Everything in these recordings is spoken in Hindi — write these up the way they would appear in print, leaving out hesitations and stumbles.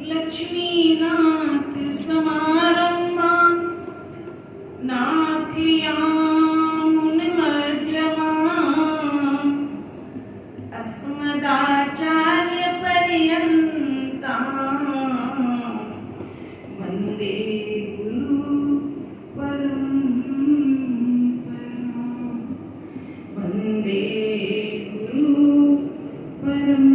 लक्ष्मीनाथ समारंभा नाथयामुनमध्यमा अस्मदाचार्य पर्यन्ता वन्दे गुरु परम्परा वन्दे गुरु परम्परा।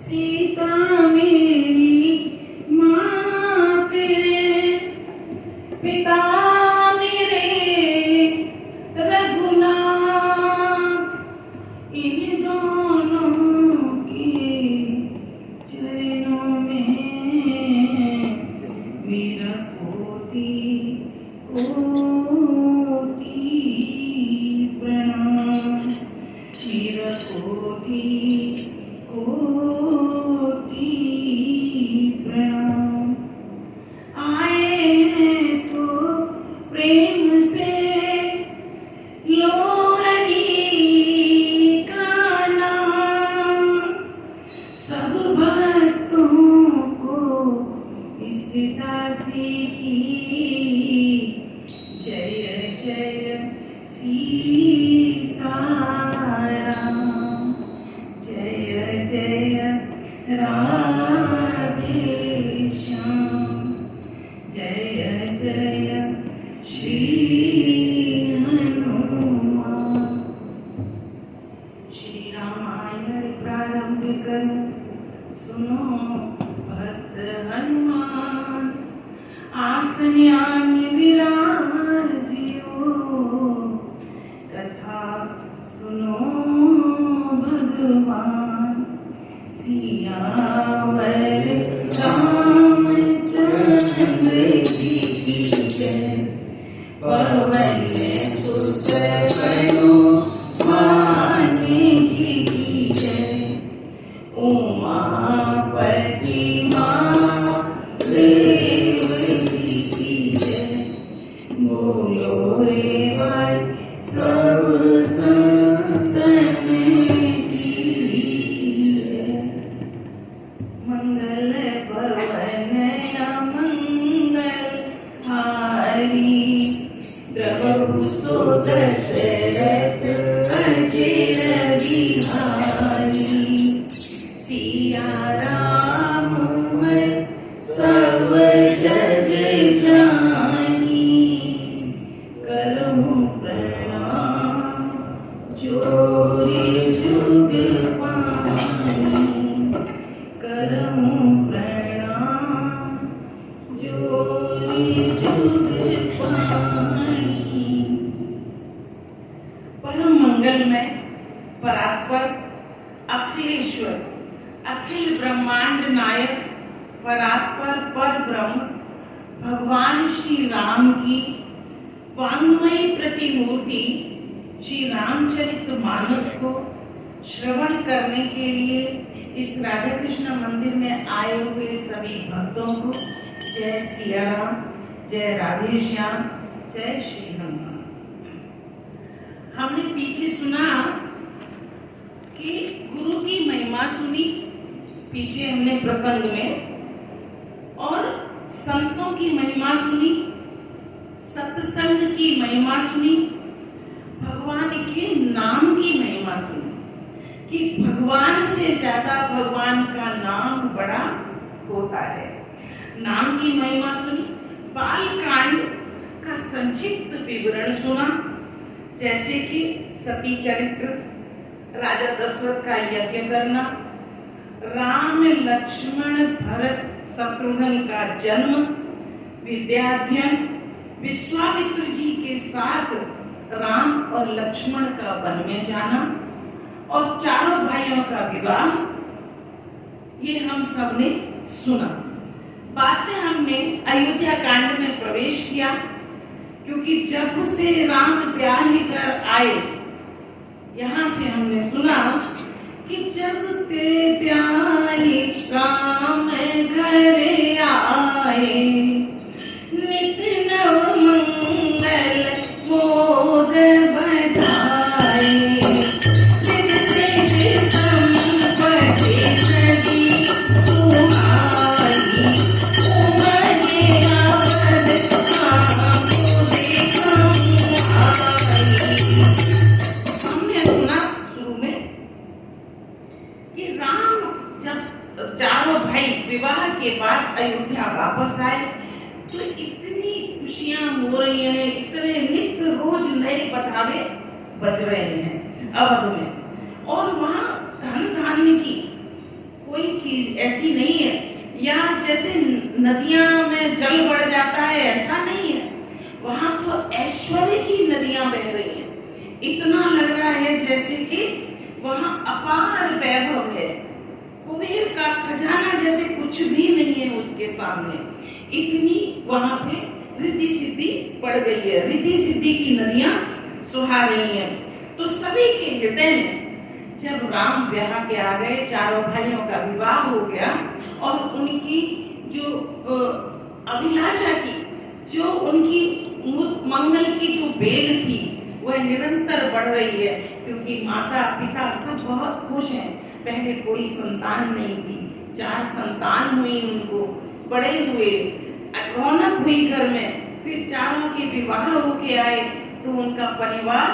सीता मेरी माँ तेरे पिता मेरे रघुनाथ इन दोनों के चरणों में मेरा कोटि कोटि प्रणाम मेरा कोटि कोटि प्रणाम। आए हैं तो प्रेम से लो हरि का नाम सब भक्तों को इस दासी की जय जय सीताराम जय जय राधेश्याम जय जय श्री हनुमान। श्री रामायण प्रारंभ करो सुनो भक्त हनुमान आसन विराजियो कथा सुनो भगवान सियावर रामचंद्र जी की जय पवन सुत हनुमान जी की जय उमापति महादेव जी की जय बोलो रे भाई सब संतन की जय। मंगल भवन मंगल हारी प्रभु सो दशरथ अजय बिहारी सिया राम सब जग जानी करहूँ प्रणाम जोरी जुग पानी करहूँ प्रणाम जोरी जुग पानी। परम मंगलमय परात्पर अखिलेश्वर अखिल ब्रह्मांड नायक परात्पर पर ब्रह्म भगवान श्री राम की वाङ्मयी प्रतिमूर्ति श्री रामचरितमानस को श्रवण करने के लिए इस राधा कृष्ण मंदिर में आए हुए सभी भक्तों को जय सिया राम जय राधे श्याम जय श्री हनुमान। हमने पीछे सुना कि गुरु की महिमा सुनी पीछे हमने प्रसंग में और संतों की महिमा सुनी सत्संग की महिमा सुनी भगवान के नाम की महिमा सुनी कि भगवान से ज्यादा भगवान का नाम बड़ा होता है। नाम की महिमा सुनी बालकांड का संक्षिप्त विवरण सुना जैसे कि सती चरित्र राजा दशरथ का यज्ञ करना राम लक्ष्मण भरत शत्रुघ्न का जन्म विद्याध्ययन विश्वामित्र जी के साथ राम और लक्ष्मण का वन में जाना और चारों भाइयों का विवाह ये हम सब ने सुना। बाद में हमने अयोध्या कांड में प्रवेश किया क्योंकि जब से राम ब्याह कर आए यहाँ से हमने सुना कि जब ते प्यारी राम घर आए नित नव मंगल वो बधावे बज रहे हैं अवध में। और वहाँ धन धान्य की कोई चीज ऐसी नहीं है, या जैसे नदियां में जल बढ़ जाता है ऐसा नहीं है। वहाँ तो ऐश्वर्य की नदियां बह रही हैं। इतना लग रहा है जैसे कि वहाँ अपार वैभव है, कुबेर का खजाना जैसे कुछ भी नहीं है उसके सामने। इतनी वहाँ पे रिद्धि सिद्धि बढ़ गई है, रिद्धि सिद्धि की नदियां सुहा रही हैं। तो सभी के हृदय में जब राम ब्याह के आ गए, चारों भाइयों का विवाह हो गया और उनकी जो अभिलाषा की, जो उनकी मंगल की जो बेल थी वह निरंतर बढ़ रही है, क्योंकि माता पिता सब बहुत खुश हैं। पहले कोई संतान नहीं थी, 4 संतान हुई, उनको बड़े हुए, रौनक हुई घर में। फिर चारों के विवाह होके आए तो उनका परिवार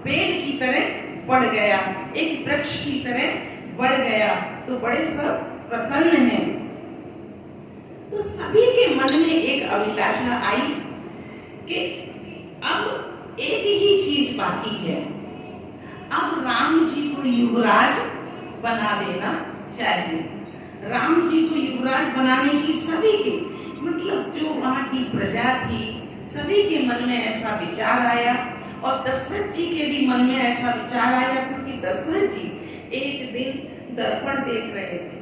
बेल की तरह बढ़ गया, एक वृक्ष की तरह बढ़ गया। तो बड़े सब प्रसन्न हैं। तो सभी के मन में एक अभिलाषा आई कि अब एक ही चीज बाकी है, अब राम जी को युवराज बना लेना चाहिए। राम जी को युवराज बनाने की सभी की, मतलब जो वहाँ की प्रजा थी, सभी के मन में ऐसा विचार आया। और दशरथ जी के भी मन में ऐसा विचार आया, क्योंकि दशरथ जी एक दिन दर्पण देख रहे थे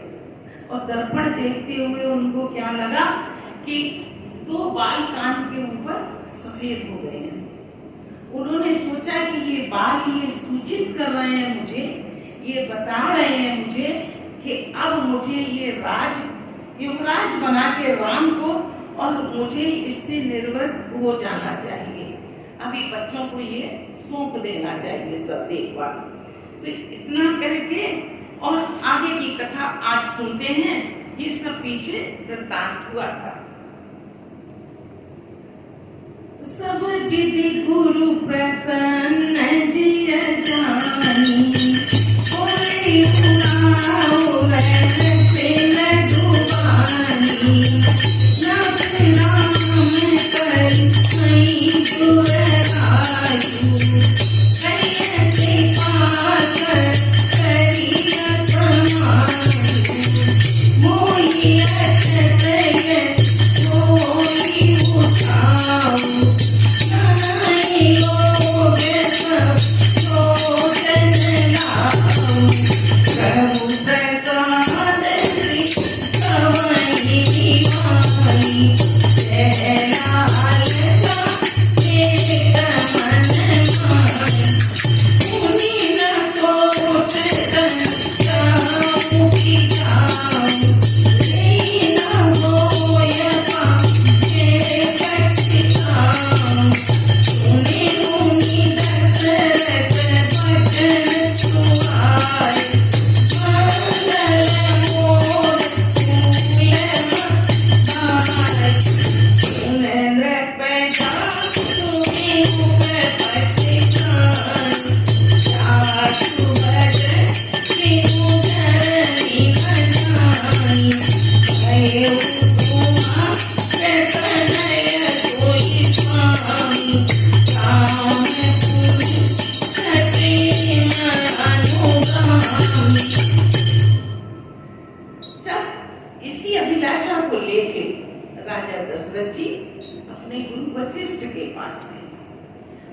और दर्पण देखते हुए उनको क्या लगा कि 2 बाल कान के ऊपर सफेद हो गए हैं। उन्होंने सोचा कि ये बाल ये सूचित कर रहे हैं मुझे, ये बता रहे हैं मुझे कि अब मुझे ये युवराज बना के राम को, और मुझे इससे निर्वृत्त हो जाना चाहिए। अभी बच्चों को ये सौंप देना चाहिए सब देखभाल। तो इतना कह के और आगे की कथा आज सुनते हैं। ये सब पीछे वृत्तांत हुआ था। सब विधि गुरु प्रसन्न जिय जानी, बोले उड़ाओ रहते न डुबानी,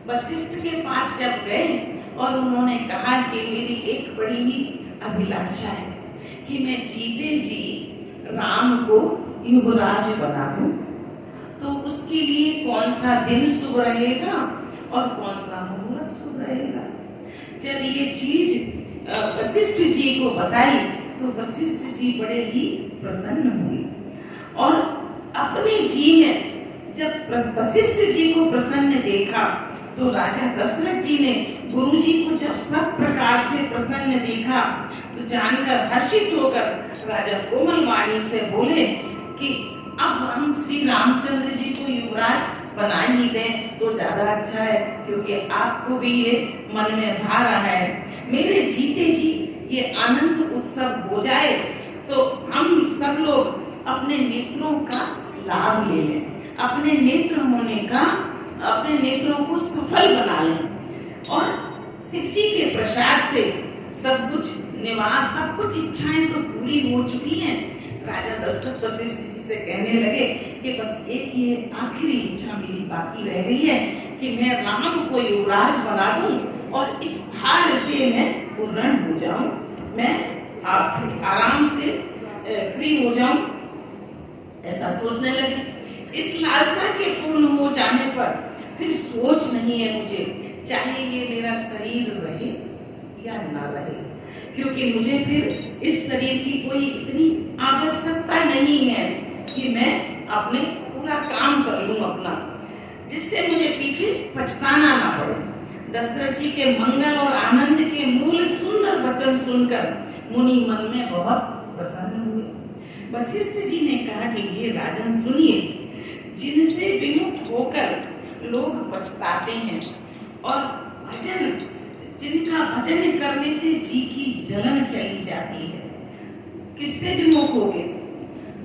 वशिष्ठ के पास जब गए और उन्होंने कहा कि मेरी एक बड़ी ही अभिलाषा है कि मैं जीते जी राम को युवराज बना दूं, तो उसके लिए कौन सा दिन शुभ रहेगा और कौन सा मुहूर्त शुभ रहेगा। जब ये चीज वशिष्ठ जी को बताई तो वशिष्ठ जी बड़े ही प्रसन्न हुए, और अपने जी में जब वशिष्ठ जी को प्रसन्न देखा तो राजा दशरथ जी ने गुरु जी को जब सब प्रकार से प्रसन्न देखा तो जानकर हर्षित होकर राजा कोमल वाणी से बोले कि अब हम श्री रामचंद्र जी को युवराज बना ही दें तो ज्यादा अच्छा है, क्योंकि आपको भी ये मन में भा रहा है। मेरे जीते जी ये आनंद उत्सव हो जाए तो हम सब लोग अपने नेत्रों का लाभ ले लें, अपने नेत्र होने का, अपने नेत्रों को सफल बना लें। और शिव जी के प्रसाद से सब कुछ निवास, सब कुछ इच्छाएं तो पूरी हो चुकी हैं। राजा दशरथ वशिष्ठ जी से कहने लगे कि बस एक ये आखिरी इच्छा मेरी बाकी रह गई है कि मैं राम को युवराज बना दूं और इस भार से मैं पूर्ण हो जाऊं, मैं आराम से फ्री हो जाऊं, ऐसा सोचने लगे। इस लालसा के पूर्ण हो जाने पर फिर सोच नहीं है मुझे, चाहे ये मेरा शरीर रहे या ना रहे, क्योंकि मुझे फिर इस शरीर की कोई इतनी आवश्यकता नहीं है कि मैं अपने पूरा काम कर लूं अपना, जिससे मुझे पीछे पछताना ना पड़े। दशरथ जी के मंगल और आनंद के मूल सुंदर वचन सुनकर मुनि मन में बहुत प्रसन्न हुए। वशिष्ठ जी ने कहा कि ये राजन सुनिए, जिनसे विमुख होकर लोग पछताते हैं और भजन, जिनका भजन करने से जी की जलन चली जाती है, किससे विमुख हो गए?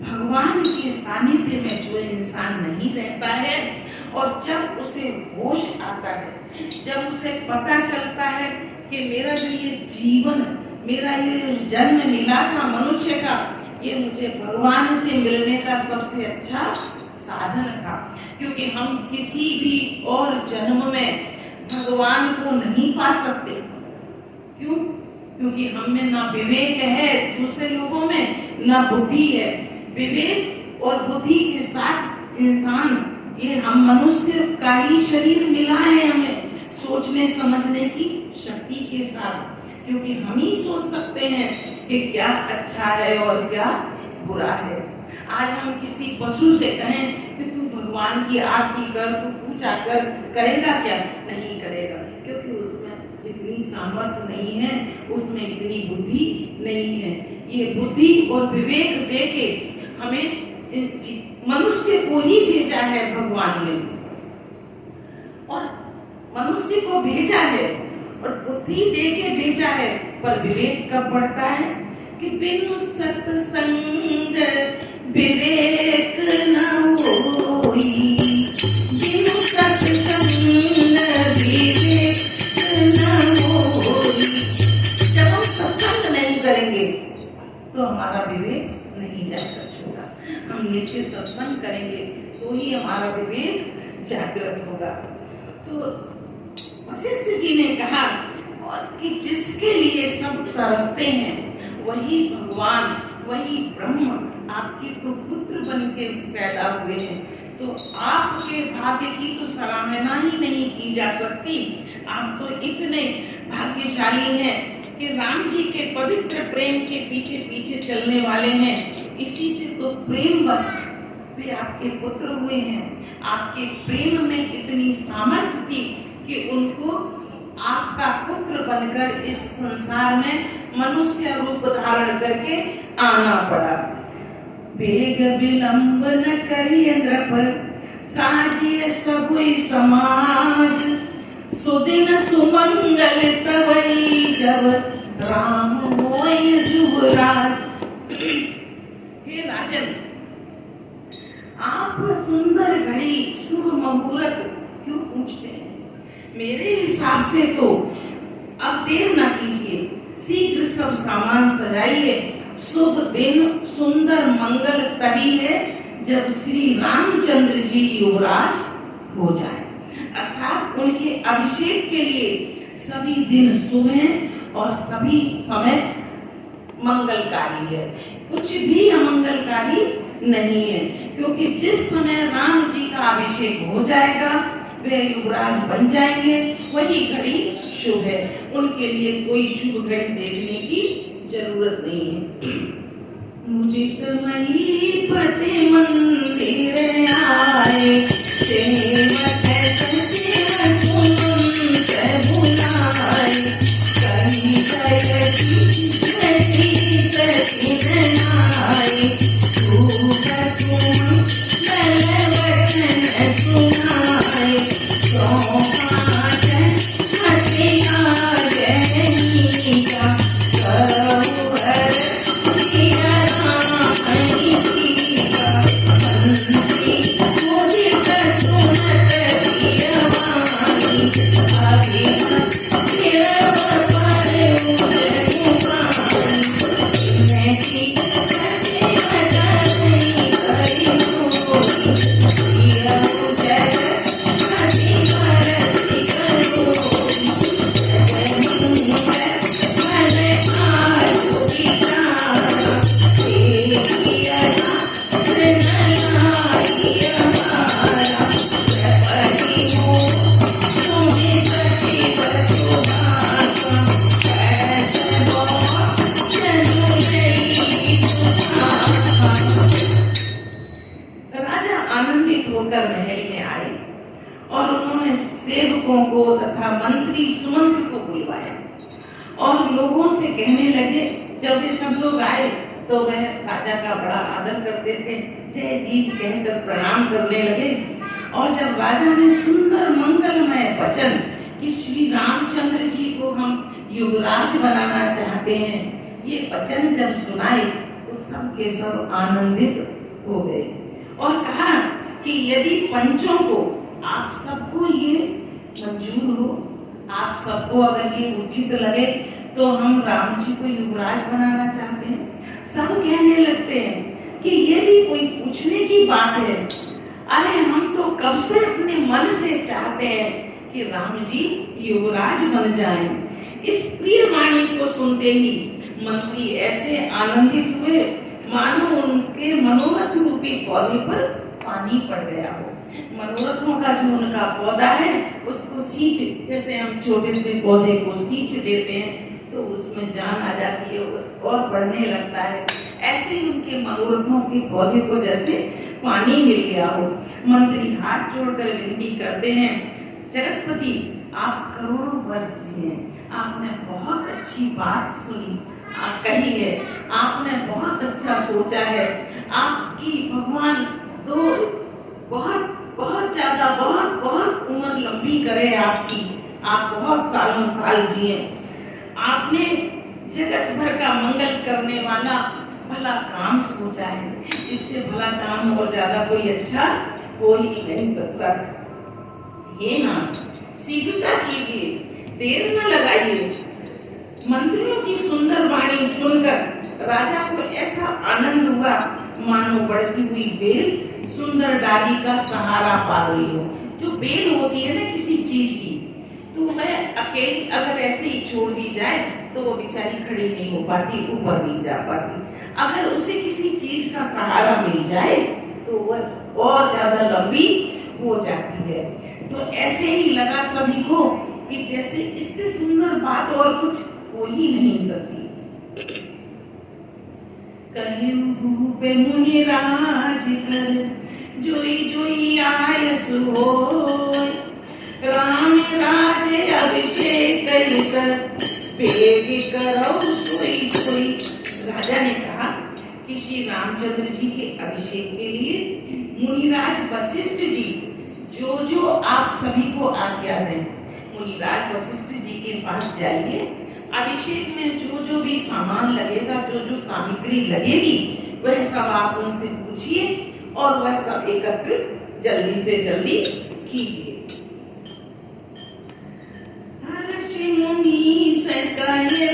भगवान के सानिध्य में जो इंसान नहीं रहता है और जब उसे होश आता है, जब उसे पता चलता है कि मेरा जो ये जीवन, मेरा ये जन्म मिला था मनुष्य का, ये मुझे भगवान से मिलने का सबसे अच्छा साधन था, क्योंकि हम किसी भी और जन्म में भगवान को नहीं पा सकते। क्यों? क्योंकि हम में ना विवेक है, दूसरे लोगों में ना बुद्धि है। विवेक और बुद्धि के साथ इंसान, ये हम मनुष्य का ही शरीर मिला है हमें, सोचने समझने की शक्ति के साथ, क्योंकि हम ही सोच सकते हैं कि क्या अच्छा है और क्या बुरा है। आज हम किसी पशु से कहें कि तू भगवान की आरती कर, तू पूजा कर, करेगा क्या? नहीं करेगा, क्योंकि उसमें इतनी सामर्थ्य नहीं है, उसमें इतनी बुद्धि नहीं है। ये बुद्धि और विवेक देके हमें मनुष्य को ही भेजा है भगवान ने, और मनुष्य को भेजा है और बुद्धि देके भेजा है, पर विवेक कब बढ़ता है कि बिनु सत्संग विवेक न होई, बिनु सत्संग विवेक न होई। जब हम सत्संग नहीं करेंगे तो हमारा विवेक नहीं जागृत होगा। हम नित्य सत्संग करेंगे तो ही हमारा विवेक जागृत होगा। तो वशिष्ठ जी ने कहा और कि जिसके लिए सब तरसते हैं वही भगवान, वही ब्रह्म आपके तो पुत्र बन के पैदा हुए हैं, तो आपके भाग्य की तो सराहना ही नहीं की जा सकती। आप तो इतने भाग्यशाली हैं कि राम जी के पवित्र प्रेम के पीछे पीछे चलने वाले हैं, इसी से तो प्रेम बस वे आपके पुत्र हुए हैं। आपके प्रेम में इतनी सामर्थ्य थी कि उनको आपका पुत्र बनकर इस संसार में मनुष्य रूप धारण करके आना पड़ा। बेग विलंब न करिए नृप, साजिए सबुई समाज, सुदिन सुमंगल तवई जब राम होय जुबराज। हे राजन, आप सुंदर घड़ी शुभ मुहूर्त क्यों पूछते हैं? मेरे हिसाब से तो अब देर ना कीजिए, शीघ्र सब सामान सजाइए। शुभ दिन सुंदर मंगल तभी है जब श्री रामचंद्र जी युवराज हो जाए, अर्थात उनके अभिषेक के लिए सभी दिन शुभ हैं और सभी समय मंगलकारी है, कुछ भी अमंगलकारी नहीं है, क्योंकि जिस समय राम जी का अभिषेक हो जाएगा वे युवराज बन जाएंगे, वही घड़ी शुभ है। उनके लिए कोई शुभ घड़ी देखने की जरूरत नहीं है। मुदित मई पति मंदिर आए, सेवक सचिव सुनत बुलाए, कही जयति जयति सचिन आए, धूप सुमंगल वचन सुनाए, सोपान हटिया जयनीका, कहो हर सिया रामई सीता, बंसी मुदित सुनत प्रियवाणी, आगे सेवकों को तथा मंत्री सुमंत्र को बुलवाया और लोगों से कहने लगे, जब वे सब लोग आए तो वह राजा का बड़ा आदर करते थे, जय जी कहकर प्रणाम करने लगे। और जब राजा ने सुंदर मंगलमय वचन कि श्री रामचंद्र जी को हम युवराज बनाना चाहते हैं, ये वचन जब सुनाए तो सब के सब आनंदित हो गए और कहा कि यदि पंचों को आप सबको ये मंजूर हो, आप सबको अगर ये उचित लगे तो हम राम जी को युवराज बनाना चाहते हैं। सब कहने लगते हैं कि ये भी कोई पूछने की बात है, अरे हम तो कब से अपने मन से चाहते हैं कि राम जी युवराज बन जाएं। इस प्रिय वाणी को सुनते ही मंत्री ऐसे आनंदित हुए मानो उनके मनोरथ रूपी पौधे पर पानी पड़ गया हो। मनोरथों का जो उनका पौधा है उसको सींच, जैसे हम छोटे से पौधे को सींच देते हैं तो उसमें जान आ जाती है, और बढ़ने लगता है। ऐसे ही उनके मनोरथों के पौधे को जैसे पानी मिल गया हो। मंत्री हाथ जोड़कर विनती करते हैं, जगतपति आप करोड़ों वर्ष जिए, आपने बहुत अच्छी बात सुनी कही है, आपने बहुत अच्छा सोचा है, आपकी भगवान तो बहुत बहुत ज्यादा बहुत उम्र लंबी करे आपकी, आप बहुत सालों साल जिए। आपने जगत भर का मंगल करने वाला भला काम सोचा है, इससे भला काम और ज्यादा कोई अच्छा हो ही नहीं सकता। ये ना शीघ्रता कीजिए, देर न लगाइए। मंत्रियों की सुंदर वाणी सुनकर राजा को ऐसा आनंद हुआ मानो बढ़ती हुई बेल सुंदर डाली का सहारा पा गई हो। जो बेल होती है ना किसी चीज की, तो वह अकेली अगर ऐसे ही छोड़ दी जाए तो वो बेचारी खड़ी नहीं हो पाती, ऊपर नहीं जा पाती। अगर उसे किसी चीज का सहारा मिल जाए तो वह और ज्यादा लंबी हो जाती है। तो ऐसे ही लगा सभी को कि जैसे इससे सुंदर बात और कुछ हो ही नहीं सकती। कलयुग पे मुनि राज कर, जोई जोई आयस होय, राम राज अभिषेक कर, बेग करो सोई सोई। राजा ने कहा कि श्री रामचंद्र जी के अभिषेक के लिए मुनिराज वशिष्ठ जी जो आप सभी को आज्ञा दें, मुनिराज वशिष्ठ जी के पास जाइए। अभिषेक में जो भी सामान लगेगा, जो सामग्री लगेगी, वह सब आप उनसे पूछिए और वह सब एकत्रित जल्दी से जल्दी कीजिए। ऋषि मुनि से कहे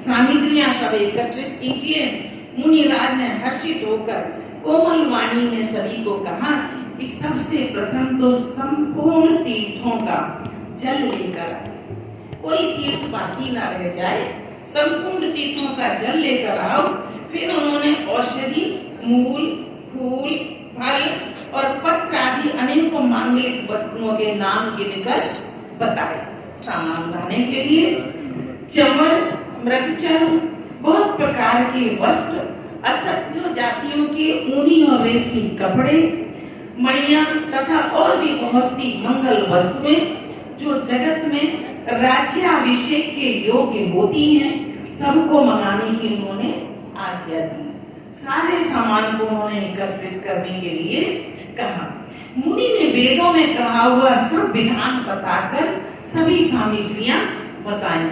सामग्रियां सब एकत्रित कीजिए। मुनिराज ने हर्षित होकर कोमल वाणी में सभी को कहा कि सबसे प्रथम तो संपूर्ण तीर्थों का जल लेकर, कोई तीर्थ बाकी ना रह जाए, संपूर्ण तीर्थों का जल लेकर आओ। फिर उन्होंने औषधि, मूल, फूल, फल और पत्र आदि अनेकों मांगलिक वस्तुओं के नाम गिनकर बताए। सामान लाने के लिए चंवर, मृगचर्म, प्रकार के वस्त्र, असंख्य जातियों के ऊनी और रेशमी कपड़े, मणियां तथा और भी बहुत सी मंगल वस्तुएं जो जगत में राज्याभिषेक के योग्य होती हैं, सबको मंगाने की उन्होंने आज्ञा दी। सारे सामान को उन्होंने एकत्रित करने के लिए कहा। मुनि ने वेदों में कहा हुआ सब विधान बताकर सभी सामग्रियां बताई।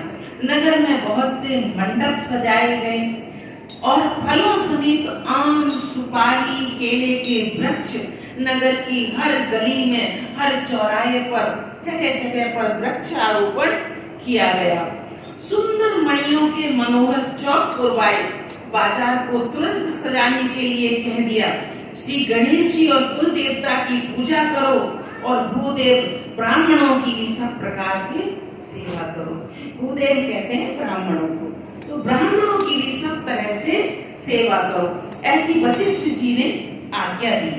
नगर में बहुत से मंडप सजाए गए और फलों समेत आम, सुपारी, केले के वृक्ष नगर की हर गली में, हर चौराहे पर, जगह जगह पर वृक्षारोपण किया गया। सुंदर मणियों के मनोहर चौक पुरवाए, बाजार को तुरंत सजाने के लिए कह दिया। श्री गणेश जी और कुल देवता की पूजा करो और भूदेव ब्राह्मणों की भी सब प्रकार से सेवा करो। भूदेव कहते हैं ब्राह्मणों को, तो ब्राह्मणों की भी सब तरह से सेवा करो, ऐसी वशिष्ठ जी ने आज्ञा दी।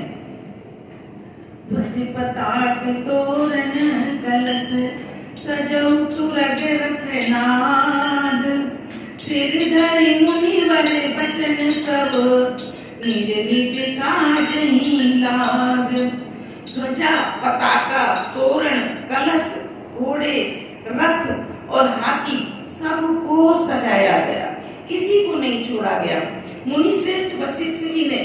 ध्वज पताक तोरण कलश सजौ तुरग रथ नाद, सिर धरि मुनिवर बचन सब, निज निज काजहि लाग। ध्वजा, पताका, तोरण, कलश, घोड़े, रथ और हाथी सबको सजाया गया, किसी को नहीं छोड़ा गया। मुनि श्रेष्ठ वशिष्ठ जी ने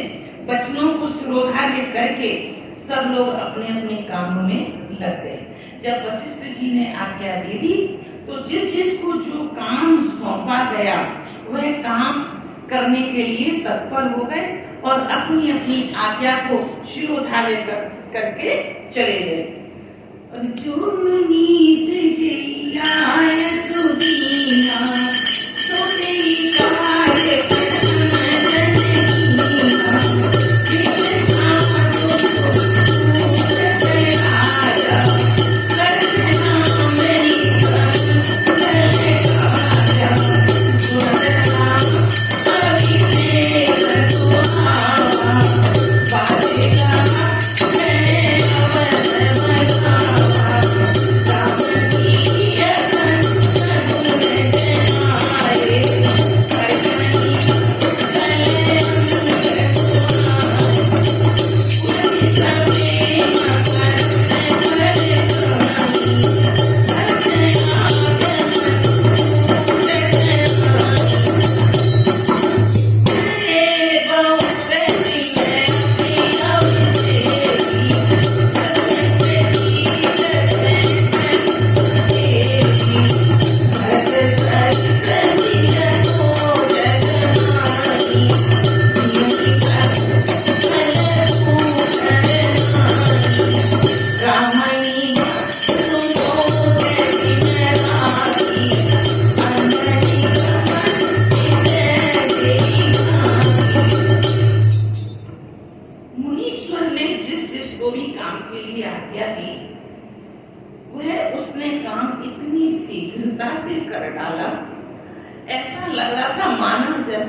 वचनों को शिरोधार्य करके सब लोग अपने अपने काम में लग गए। जब वशिष्ठ जी ने आज्ञा दे दी तो जिस जिसको जो काम सौंपा गया वह काम करने के लिए तत्पर हो गए और अपनी अपनी आज्ञा को शिरोधार्य करके चले गए। जो मुनि से जैया सुदीना, तो तेरी कार्य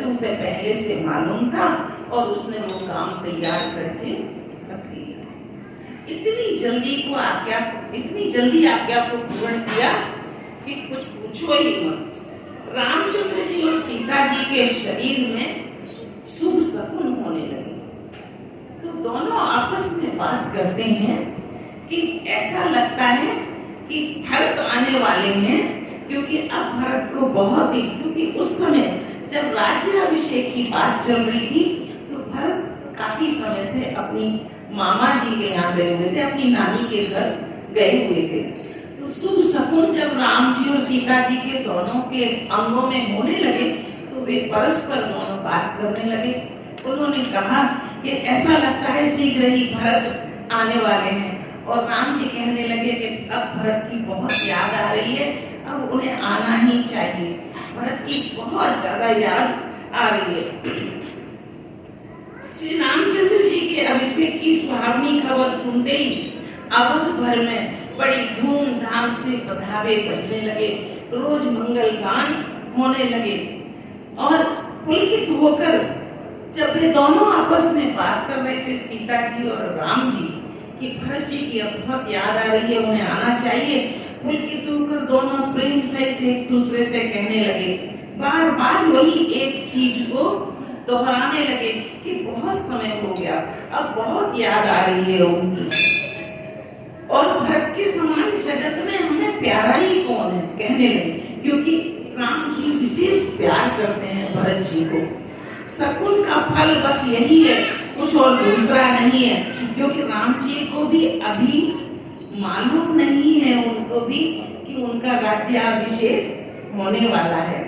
उसे पहले से मालूम था और उसने वो काम तैयार करके रख लिया। इतनी जल्दी आज्ञा को पूर्ण किया कि कुछ पूछो ही मत। रामचंद्र जी और सीता जी के शरीर में शुभ शकुन होने लगे, तो दोनों आपस में बात करते हैं कि ऐसा लगता है कि भरत आने वाले हैं, क्योंकि अब भरत को बहुत ही, क्योंकि उस समय जब राज्याभिषेक की बात चल रही थी तो भरत काफी समय से अपनी मामा जी के यहाँ गए हुए थे, अपनी नानी के घर गए हुए थे। तो शुभ शकुन जब राम जी और सीता जी के दोनों के अंगों में होने लगे तो वे परस्पर दोनों बात करने लगे। उन्होंने कहा कि ऐसा लगता है शीघ्र ही भरत आने वाले हैं, और राम जी कहने लगे कि अब भरत की बहुत याद आ रही है, अब उन्हें आना ही चाहिए, भरत की बहुत ज्यादा याद आ रही है। श्री रामचंद्र जी के अभिषेक की सुहावनी खबर सुनते ही अवध भर में बड़ी धूमधाम से बधावे बजने लगे, रोज मंगल गान होने लगे, और पुलकित होकर जब वे दोनों आपस में बात कर रहे थे, सीता जी और राम जी, कि भरत जी की अब बहुत याद आ रही है, उन्हें आना चाहिए, पुलकित होकर दोनों प्रेम सहित एक दूसरे से कहने लगे, बार बार वही एक चीज को दोहराने लगे कि बहुत समय हो गया, अब बहुत याद आ रही है उनकी, और भरत के समान जगत में हमें प्यारा ही कौन है, कहने लगे। क्योंकि राम जी विशेष प्यार करते हैं भरत जी को। शकुन का फल बस यही है, कुछ और दूसरा नहीं है। क्योंकि राम जी को भी अभी मालूम नहीं है, उनको भी, कि उनका राज्याभिषेक होने वाला है।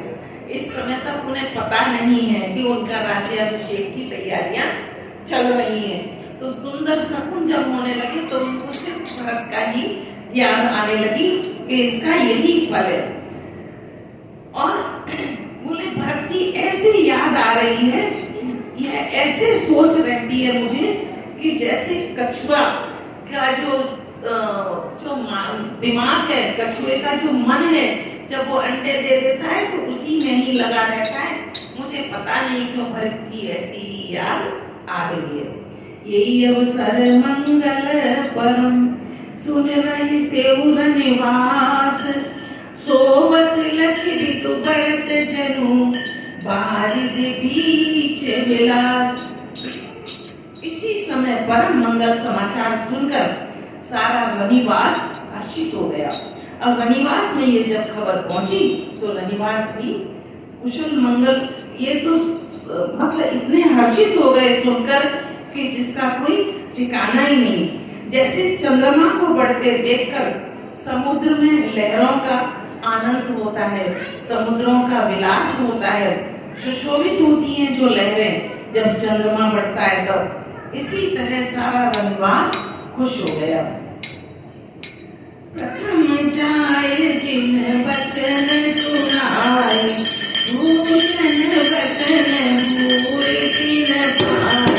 इस समय तक उन्हें पता नहीं है कि उनका राज्याभिषेक की तैयारियां चल रही हैं। तो सुंदर शकुन जब होने लगे तो उनको सिर्फ भरत का ही याद आने लगी कि इसका यही फल है। और बोले भरत की ऐसे याद आ रही है, यह ऐसे सोच रहती है मुझे कि जैसे कछुआ का जो दिमाग है, कछुए का जो मन है, जब वो अंडे दे देता है तो उसी में ही लगा रहता है। मुझे पता नहीं क्यों भरत की ऐसी ही याद आ रही है। यही अवसर मंगल परम सुन रही सेउर निवास, सोवत लख ऋतु बढ़त जनु बारिद बीच विलास। इसी समय परम मंगल समाचार सुनकर सारा रनिवास हर्षित हो गया। अब रनिवास में ये जब खबर पहुंची तो रनिवास भी कुशल मंगल, ये तो मतलब इतने हर्षित हो गए सुनकर कि जिसका कोई ठिकाना ही नहीं। जैसे चंद्रमा को बढ़ते देखकर समुद्र में लहरों का आनंद होता है, समुद्रों का विलास होता है, सुशोभित होती हैं जो लहरें जब चंद्रमा बढ़ता है तब, इसी तरह सारा रनिवास खुश हो गया। प्रथम जाए जिन वचन सुनाए, भूषण वचन भूरि दिन पाए।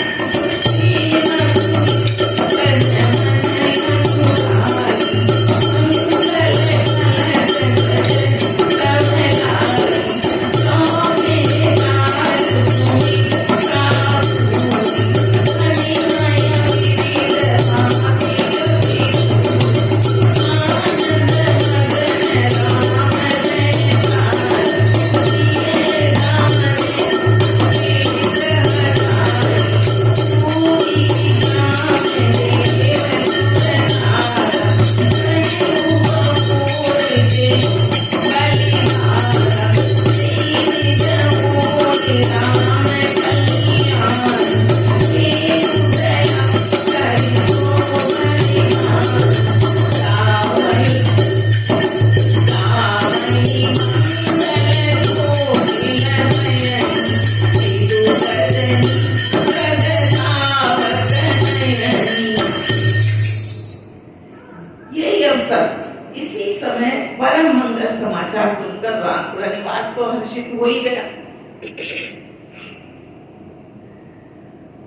इसी समय परम मंगल समाचार सुनकर रनिवास तो हर्षित हो ही गया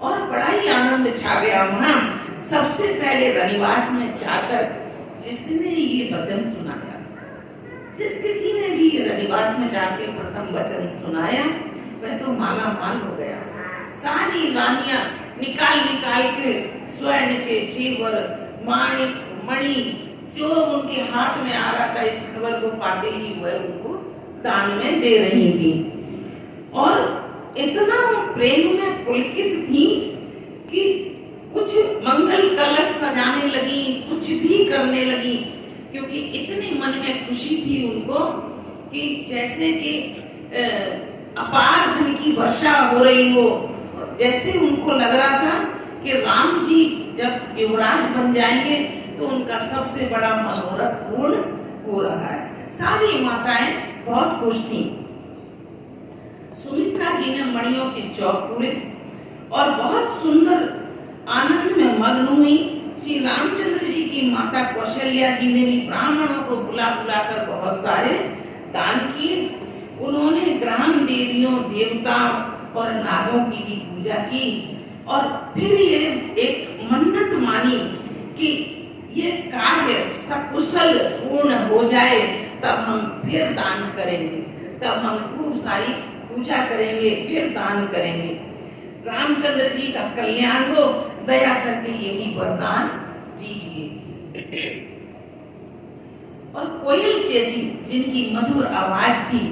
और बड़ा ही आनंद छा गया। वहां सबसे पहले रनिवास में जाकर जिसने ये वचन सुनाया, जिस किसी ने भी रनिवास में जाके प्रथम वचन सुनाया, वह तो माला माल हो गया। सारी रानियां निकाल निकाल के स्वर्ण के जेवर, माणिक, मणि जो उनके हाथ में आ रहा था, इस खबर को पाते ही वह उनको दान में दे रही थी। और इतना प्रेम में पुलकित थी कि कुछ मंगल कलश सजाने लगी, कुछ भी करने लगी, क्योंकि इतने मन में खुशी थी उनको कि जैसे कि अपार धन की वर्षा हो रही हो। जैसे उनको लग रहा था कि राम जी जब युवराज बन जाएंगे तो उनका सबसे बड़ा मनोरथ पूर्ण हो रहा है। सारी माताएं बहुत खुश थी। सुमित्रा जी ने मणियों के चौक पूरे और बहुत सुंदर आनंद में मग्न हुई। श्री रामचंद्र जी की माता कौशल्या जी ने भी ब्राह्मणों को बुला बुलाकर बहुत सारे दान किए। उन्होंने ग्राम देवियों, देवताओं और नागों की भी पूजा की और फिर ये एक मन्नत मानी कि ये कार्य सकुशल पूर्ण हो जाए तब हम फिर दान करेंगे, तब हम खूब सारी पूजा करेंगे, फिर दान करेंगे। रामचंद्र जी का कल्याण हो, दया करके यही वरदान दीजिए। और कोयल जैसी जिनकी मधुर आवाज थी,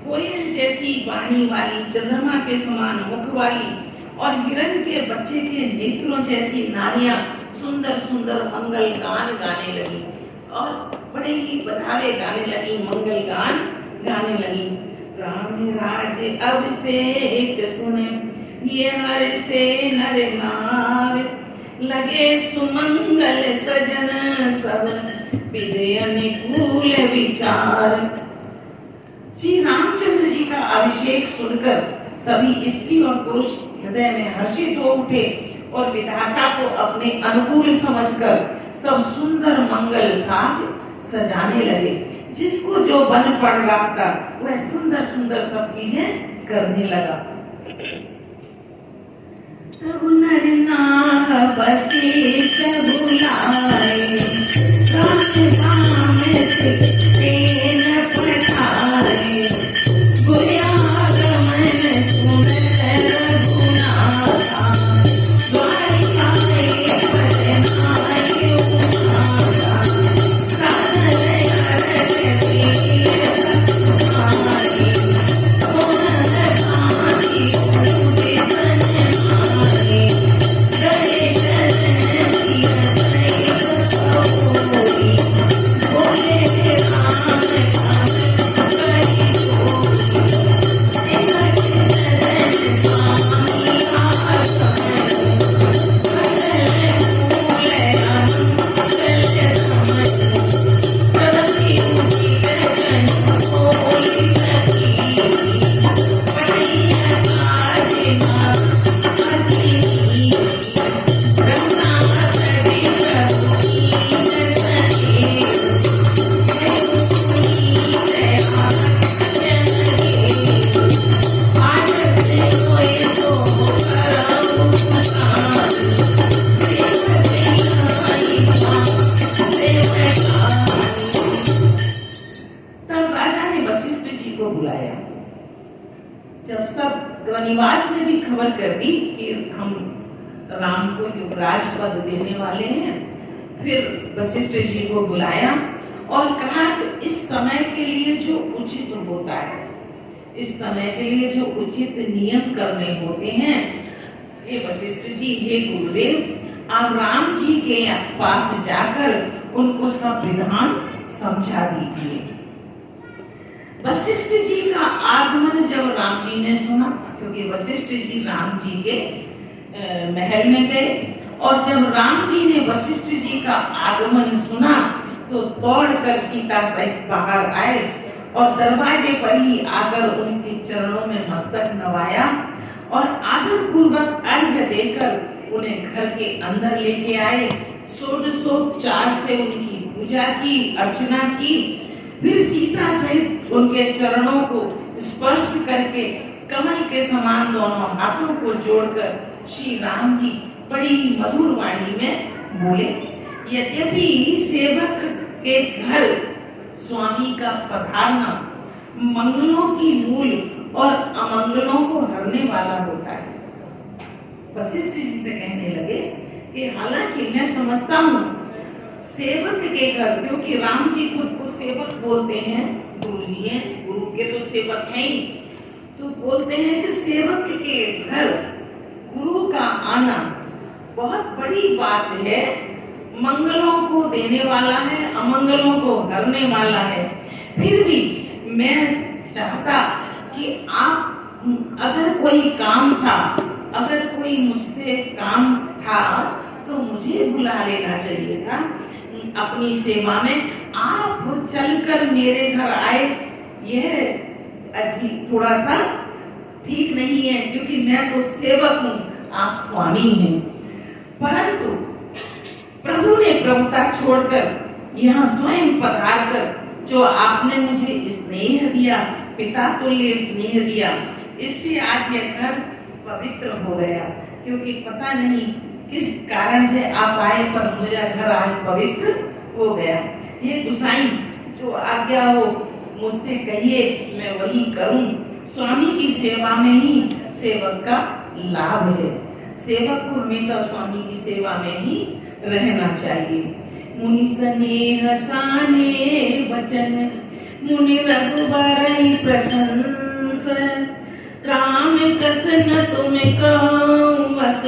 कोयल जैसी वाणी वाली, चंद्रमा के समान मुख वाली और हिरण के बच्चे के नेत्रों जैसी नारियां सुंदर सुंदर मंगल गान गाने लगी और बड़े ही बधावे गाने लगी, मंगल गान गाने लगी। राम राज अभिषेक सुने ये हर से नर नार, लगे सुमंगल सजन सब विदय अनुकूल विचार। श्री रामचंद्र जी का अभिषेक सुनकर सभी स्त्री और पुरुष हृदय में हर्षित हो उठे और विधाता को अपने अनुकूल समझकर सब सुंदर मंगल साज सजाने लगे। जिसको जो बन पड़ रहा था वह सुंदर सुंदर सब चीजें करने लगा। नर नाग वशिष्ठ बुलाए, राम से तेन पठाए, गुयागमन सुन रघुनाथा, द्वारिका में बसनाए उमाता, सादर करत प्रिय सकुमारी, मोहन भांति उठे बनमाली, गए चरण सिय सहित सोई, बोले राम काज करि सोई, सेवक चरण स्वामी आसन, सकल मूल अमंगल समन, प्रगति उचित जन होई सखी, बढ़िया काज हसी, रघुनाथ जी रघुवीर सने, जय पुनीत आनंद जनके, आदत सोए तो करऊ पुकार, सेवक आई सेवकाई। तब राजा ने वशिष्ठ जी को बुलाया। जब सब वनवास में भी खबर कर दी कि हम राम को युवराज पद देने वाले हैं, फिर वशिष्ठ जी को बुलाया और कहा कि इस समय के लिए जो उचित होता है, इस समय के लिए जो उचित नियम करने होते हैं, हे वशिष्ठ जी, हे गुरुदेव, आप राम जी के पास जाकर उनको सब विधान समझा दीजिए। वशिष्ठ जी का आगमन जब राम जी ने सुना, क्योंकि वशिष्ठ जी राम जी के महल में गए, और जब राम जी ने वशिष्ठ जी का आगमन सुना तो दौड़कर सीता सहित बाहर आए और दरवाजे पर ही आकर उनके चरणों में मस्तक नवाया और आदर पूर्वक अर्घ्य देकर उन्हें घर के अंदर लेके आए। षोडशोपचार से उनकी पूजा की, अर्चना की, फिर सीता सहित उनके चरणों को स्पर्श करके कमल के समान दोनों हाथों को जोड़कर श्री राम जी बड़ी मधुर वाणी में बोले, यद्यपि सेवक के घर स्वामी का पधारना मंगलों की मूल और अमंगलों को हरने वाला होता है। वशिष्ठ जी से कहने लगे कि हालांकि मैं समझता हूँ सेवक के घर, क्योंकि राम जी खुद को सेवक बोलते हैं, गुरु जी हैं, गुरु के तो सेवक हैं ही, तो बोलते हैं कि सेवक के घर गुरु का आना बहुत बड़ी बात है, मंगलों को देने वाला है, अमंगलों को हरने वाला है। फिर भी मैं चाहता कि आप अगर कोई काम था, अगर कोई मुझसे काम था तो मुझे बुला लेना चाहिए था अपनी सेवा में। आप चलकर मेरे घर आए, यह अजीब, थोड़ा सा ठीक नहीं है, क्योंकि मैं तो सेवक हूँ, आप स्वामी हैं। परंतु प्रभु ने प्रभुता छोड़कर यहाँ स्वयं पधार कर जो आपने मुझे स्नेह दिया, पिता तुल्य स्नेह दिया, इससे आज यह घर पवित्र हो गया। क्योंकि पता नहीं किस कारण से आप आए, पर मुझे घर आज पवित्र हो गया। ये गुसाई जो आज्ञा हो मुझसे कहिए, मैं वही करूं। स्वामी की सेवा में ही सेवक का लाभ है। सेवक को हमेशा स्वामी की सेवा में ही रहना चाहिए। मुनि स्नेह साने वचन, मुनि रघुबर प्रसन्न, हंस, राम कसन तुम कहूं बस,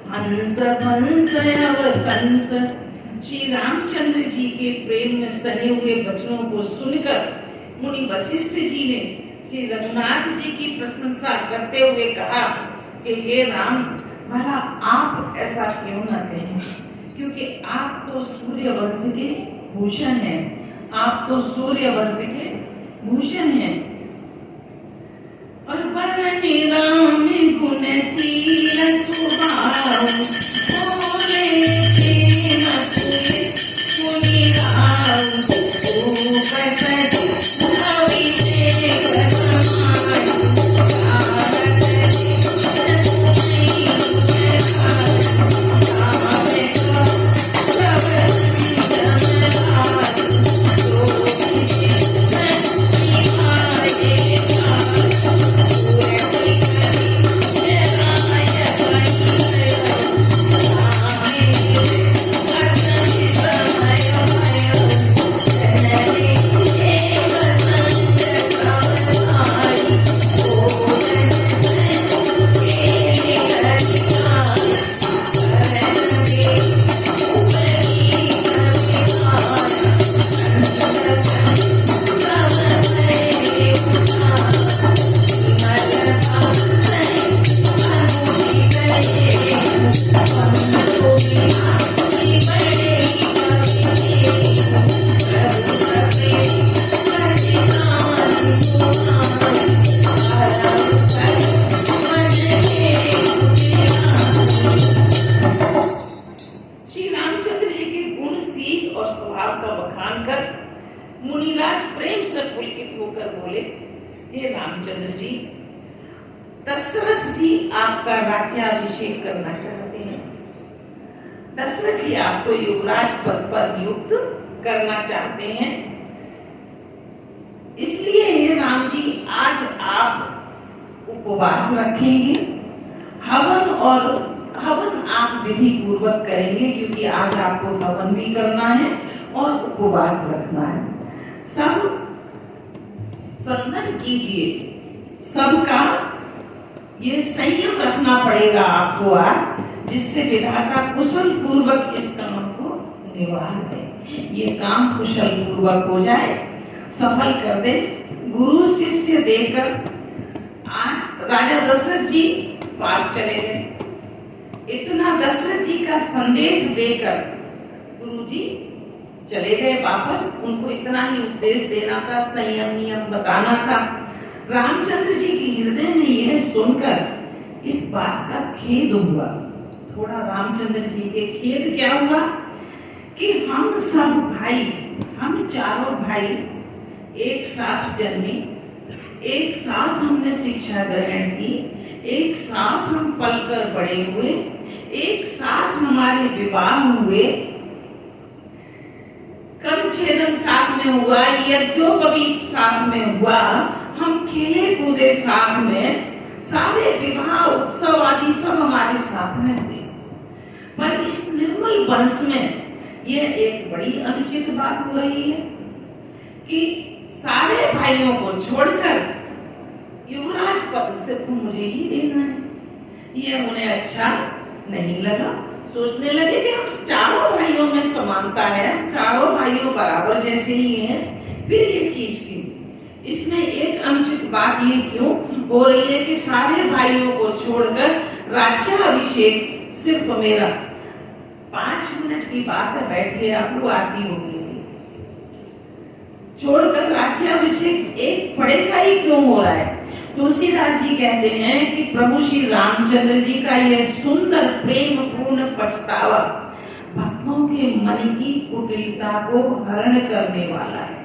हंस हंस अवर कंस। श्री रामचंद्र जी के प्रेम में सने हुए वचनों को सुनकर मुनि वशिष्ठ जी ने श्री रघुनाथ जी की प्रशंसा करते हुए कहा कि हे राम, भला आप ऐसा क्यों न कहें, क्योंकि आप तो सूर्य वंश के भूषण हैं, आप तो सूर्य वंश के भूषण हैं। और बरनि राम गुणशील स्वभाव, भोले प्रेम मुनि राव, रूप सजि भवि देख समाहि, मुनिराज प्रेम से पुलकित होकर बोले, हे रामचंद्र जी, दशरथ जी आपका राज्याभिषेक करना चाहते हैं। दशरथ जी आपको युवराज पद पर नियुक्त करना चाहते हैं। इसलिए हे राम जी, आज आप उपवास रखेंगे, हवन आप विधि पूर्वक करेंगे, क्योंकि आज आपको हवन भी करना है और उपवास रखना है। सब संधन कीजिए, सबका ये संयम रखना पड़ेगा आपको आज, जिससे विधाता कुशल पूर्वक इस काम को निवार दे, ये काम कुशल पूर्वक हो जाए, सफल कर दे। गुरु शिष्य देकर आज राजा दशरथ जी पास चले गए। इतना दशरथ जी का संदेश देकर गुरु जी चले गए वापस। उनको इतना ही उपदेश देना था, संयम नियम बताना था। रामचंद्र जी के हृदय में यह सुनकर इस बात का खेद हुआ। थोड़ा रामचंद्र जी के खेद क्या हुआ कि हम सब भाई, हम चारों भाई एक साथ जन्मे, एक साथ हमने शिक्षा ग्रहण की, एक साथ हम पलकर बड़े हुए, एक साथ हमारे विवाह हुए, कर्मछेदन साथ में हुआ, यज्ञोपवीत साथ में हुआ, हम खेले कूदे साथ में, सारे विवाह उत्सव आदि सब हमारे साथ में हुए। पर इस निर्मल वंश में यह एक बड़ी अनुचित बात हो रही है कि सारे भाइयों को छोड़कर युवराज पद सिर्फ मुझे ही देना है। यह उन्हें अच्छा नहीं लगा। सोचने लगे कि हम चारों भाइयों में समानता है, चारों भाइयों बराबर जैसे ही हैं, फिर ये चीज क्यों? इसमें एक अनुचित बात ये क्यों हो रही है कि सारे भाइयों को छोड़कर राज्याभिषेक सिर्फ मेरा 5 मिनट की बात है, बैठिए आप लोग, आती होगी, छोड़कर राज्याभिषेक एक बड़े का ही क्यों हो रहा है? तुलसीदास जी कहते हैं कि प्रभु श्री रामचंद्र जी का यह सुंदर प्रेम पूर्ण पछतावा भक्तों के मन की कुटिलता को हरण करने वाला है।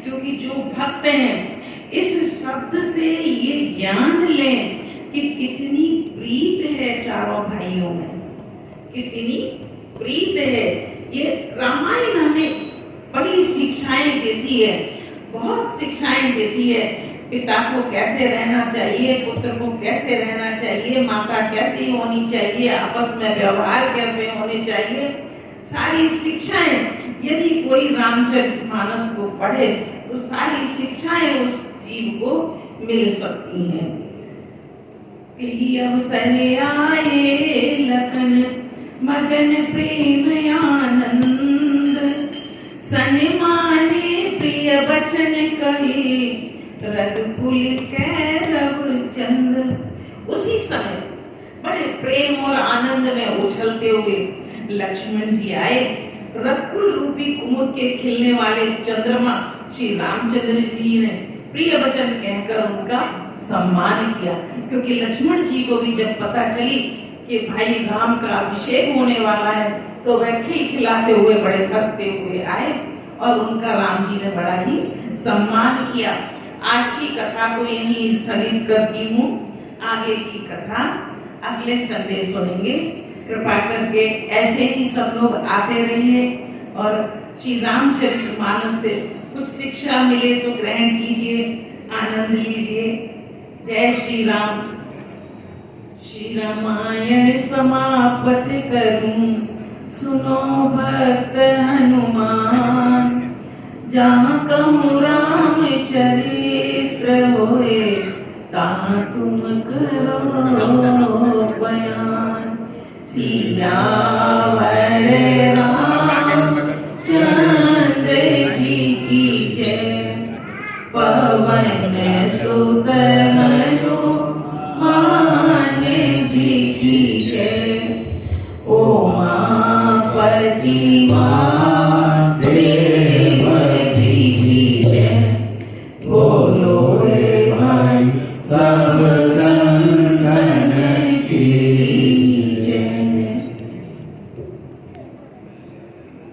क्योंकि जो भक्त हैं इस शब्द से ये ज्ञान लें कि कितनी प्रीत है चारों भाइयों में, कितनी प्रीत है। ये रामायण हमें बड़ी शिक्षाएं देती है, बहुत शिक्षाएं देती है। पिता को कैसे रहना चाहिए, पुत्र को कैसे रहना चाहिए, माता कैसी होनी चाहिए, आपस में व्यवहार कैसे होने चाहिए, सारी शिक्षाएं यदि कोई रामचरितमानस को पढ़े तो सारी शिक्षाएं उस जीव को मिल सकती हैं। कि अवसर आए लखन मगन प्रेम आनंद, सन्माने प्रिय वचन कहे रघुकुल कैरव चंद। उसी समय बड़े प्रेम और आनंद में उछलते हुए लक्ष्मण जी आए। रघुकुल रूपी कुमुद के खिलने वाले चंद्रमा श्री रामचंद्र जी ने प्रिय वचन कहकर उनका सम्मान किया, क्योंकि लक्ष्मण जी को भी जब पता चली कि भाई राम का अभिषेक होने वाला है तो वह खिलखिलाते हुए बड़े हंसते हुए आए और उनका राम जी ने बड़ा ही सम्मान किया। आज की कथा को यहीं स्थगित करती हूँ। आगे की कथा अगले संडे सुनेंगे। कृपा करके ऐसे ही सब लोग आते रहिए और श्री रामचरितमानस से कुछ शिक्षा मिले तो ग्रहण कीजिए, आनंद लीजिए। जय श्री राम। श्री रामायण समाप्त करूं, सुनो भक्त हनुमान। जहाँ कहूँ राम चरित्र होए, तहाँ तुम करो बयान। सिया